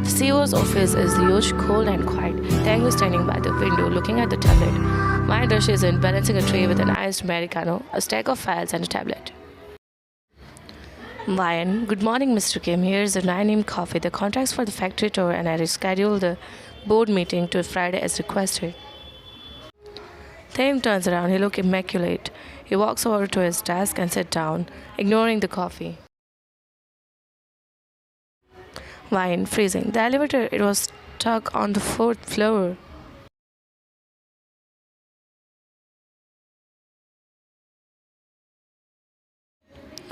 The CEO's office is huge, cold, and quiet. Taehyung is standing by the window looking at the tablet. Wine rushes in, balancing a tray with an iced Americano, a stack of files, and a tablet. Wine, good morning, Mr. Kim. Here's a 9 a.m. coffee, the contracts for the factory tour, and I rescheduled the board meeting to Friday as requested. Taehyung turns around. He looks immaculate. He walks over to his desk and sits down, ignoring the coffee. Wine, freezing. The elevator, it was stuck on the fourth floor.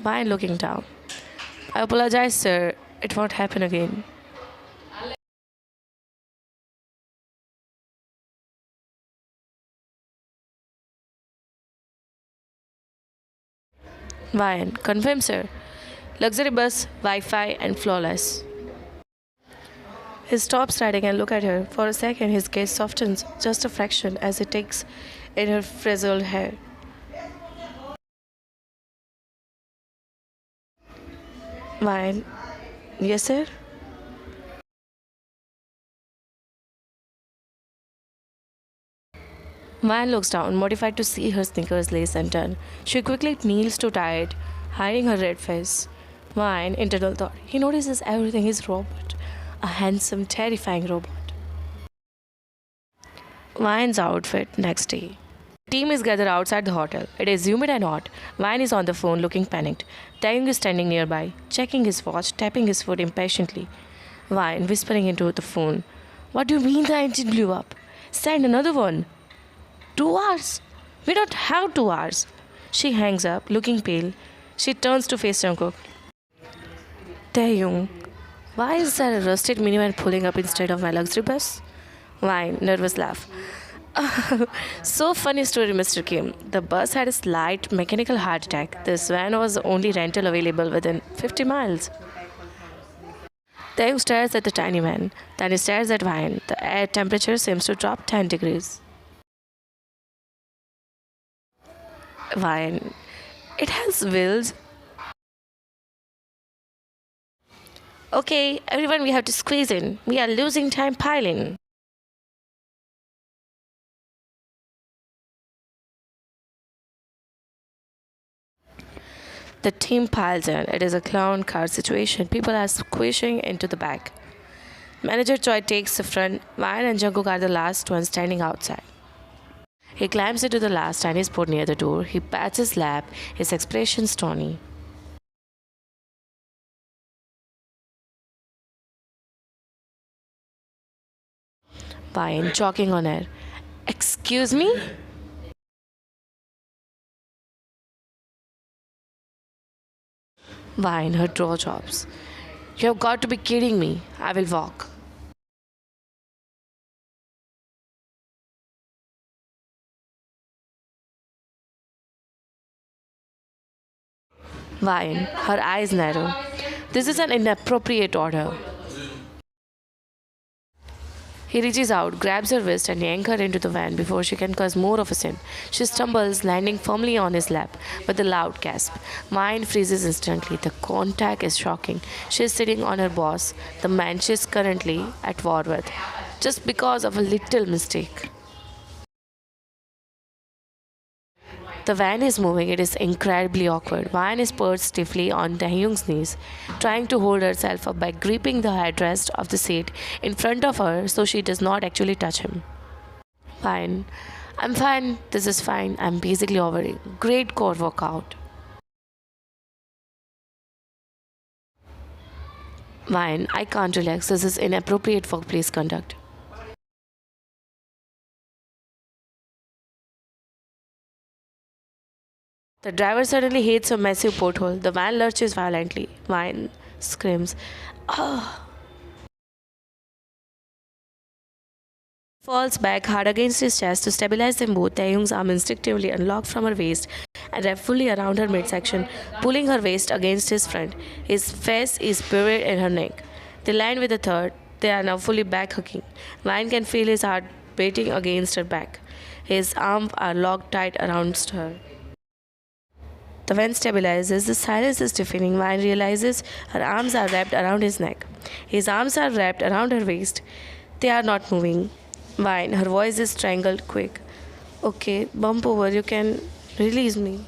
Wine, looking down. I apologize, sir. It won't happen again. Wine, confirm, sir. Luxury bus, Wi-Fi, and flawless. He stops riding and looks at her. For a second, his gaze softens just a fraction as he takes in her frizzled hair. Wine, yes, sir. Wine looks down, mortified to see her sneakers lace undone. She quickly kneels to tie it, hiding her red face. Wine, internal thought. He notices everything. He's robot. A handsome, terrifying robot. Wine's outfit next day. Team is gathered outside the hotel. It is humid and hot. Wine is on the phone looking panicked. Taehyung is standing nearby, checking his watch, tapping his foot impatiently. Wine whispering into the phone. What do you mean the engine blew up? Send another one. 2 hours? We don't have 2 hours. She hangs up, looking pale. She turns to face Jungkook. Taehyung, why is there a rusted minivan pulling up instead of my luxury bus? Wine, nervous laugh. So funny story, Mr. Kim. The bus had a slight mechanical heart attack. This van was the only rental available within 50 miles. Taehyung stares at the tiny van. Then he stares at Wine. The air temperature seems to drop 10 degrees. Wine. It has wheels. Okay, everyone, we have to squeeze in. We are losing time piling. The team piles in. It is a clown car situation. People are squishing into the back. Manager Choi takes the front. Wine and Jungkook are the last ones standing outside. He climbs into the last tiny spot near the door. He pats his lap, his expression stony. Wine, choking on air. Excuse me? Wine, her jaw drops. You have got to be kidding me. I will walk. Wine, her eyes narrow. This is an inappropriate order. He reaches out, grabs her wrist, and yanks her into the van before she can cause more of a sin. She stumbles, landing firmly on his lap with a loud gasp. Wine freezes instantly. The contact is shocking. She is sitting on her boss, the man she is currently at war with, just because of a little mistake. The van is moving. It is incredibly awkward. Wine is perched stiffly on Taehyung's knees, trying to hold herself up by gripping the headrest of the seat in front of her so she does not actually touch him. Fine. I'm fine. This is fine. I'm basically over it. Great core workout. Wine. I can't relax. This is inappropriate workplace conduct. The driver suddenly hits a massive pothole. The van lurches violently. Wine screams, "Ah!" Falls back hard against his chest to stabilize them both. Taehyung's arm instinctively unlocked from her waist and wrapped fully around her midsection, pulling her waist against his front. His face is buried in her neck. They land with a third. They are now fully back hugging. Wine can feel his heart beating against her back. His arms are locked tight around her. The van stabilizes. The silence is deafening. Wine realizes her arms are wrapped around his neck. His arms are wrapped around her waist. They are not moving. Wine, her voice is strangled quick. Okay, bump over, you can release me.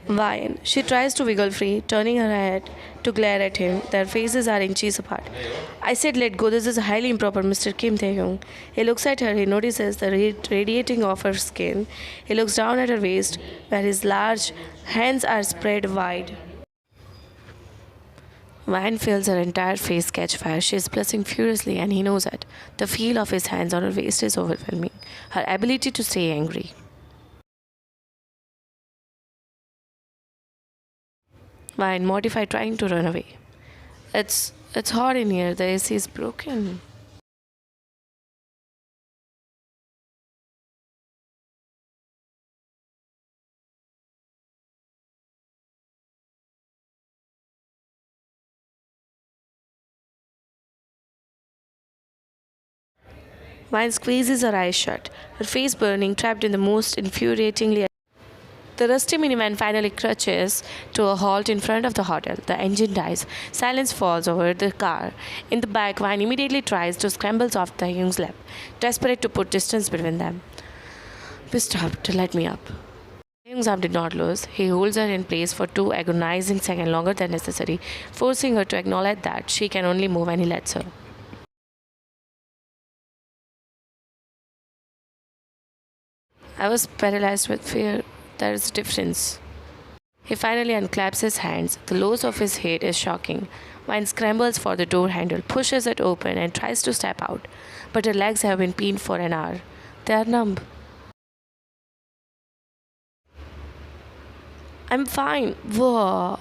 Wine. She tries to wiggle free, turning her head to glare at him. Their faces are inches apart. I said, let go. This is highly improper, Mr. Kim Taehyung. He looks at her. He notices the radiating of her skin. He looks down at her waist, where his large hands are spread wide. Wine feels her entire face catch fire. She is blushing furiously, and he knows it. The feel of his hands on her waist is overwhelming. Her ability to stay angry. Wine, mortified, trying to run away. It's hot in here. The AC is broken. Vine squeezes her eyes shut, her face burning, trapped in the most infuriatingly. The rusty minivan finally crutches to a halt in front of the hotel. The engine dies. Silence falls over the car. In the back, Vine immediately tries to scramble off the Young's lap, desperate to put distance between them. Please stop to let me up. Young's arm did not lose. He holds her in place for 2 agonizing seconds longer than necessary, forcing her to acknowledge that she can only move when he lets her. I was paralyzed with fear. There is a difference. He finally unclaps his hands. The loss of his head is shocking. Vine scrambles for the door handle, pushes it open, and tries to step out. But her legs have been pinned for an hour. They are numb. I'm fine. Whoa.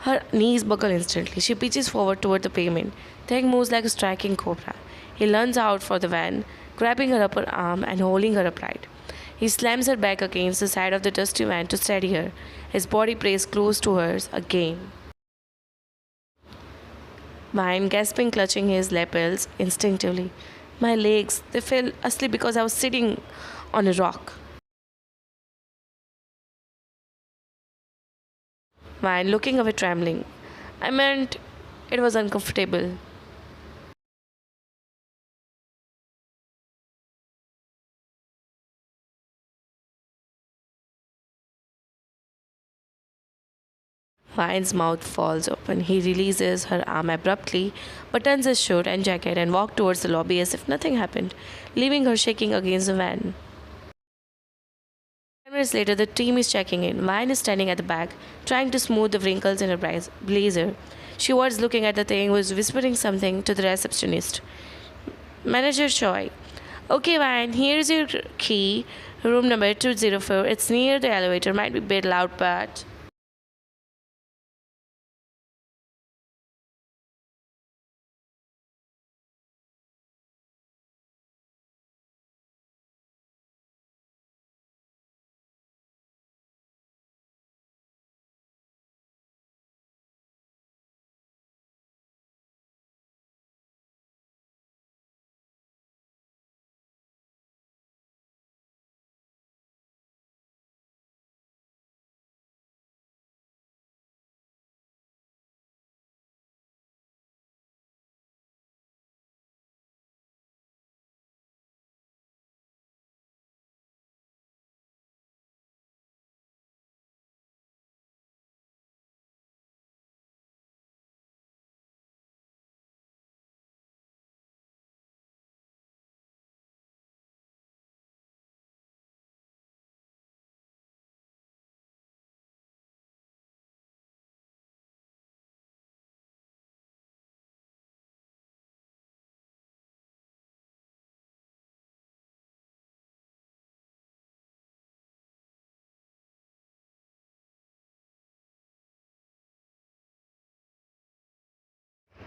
Her knees buckle instantly. She pitches forward toward the pavement. Thing moves like a striking cobra. He lunges out for the van, grabbing her upper arm and holding her upright. He slams her back against the side of the dusty van to steady her. His body pressed close to hers again. Mine gasping, clutching his lapels instinctively. My legs, they fell asleep because I was sitting on a rock. Mine looking away, trembling. I meant it was uncomfortable. Vine's mouth falls open. He releases her arm abruptly, buttons his shirt and jacket, and walks towards the lobby as if nothing happened, leaving her shaking against the van. 10 minutes later, the team is checking in. Vine is standing at the back, trying to smooth the wrinkles in her blazer. She was looking at the thing, was whispering something to the receptionist. Manager Choi. Okay, Vine, here's your key. Room number 204. It's near the elevator. Might be a bit loud, but.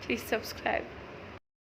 Please subscribe.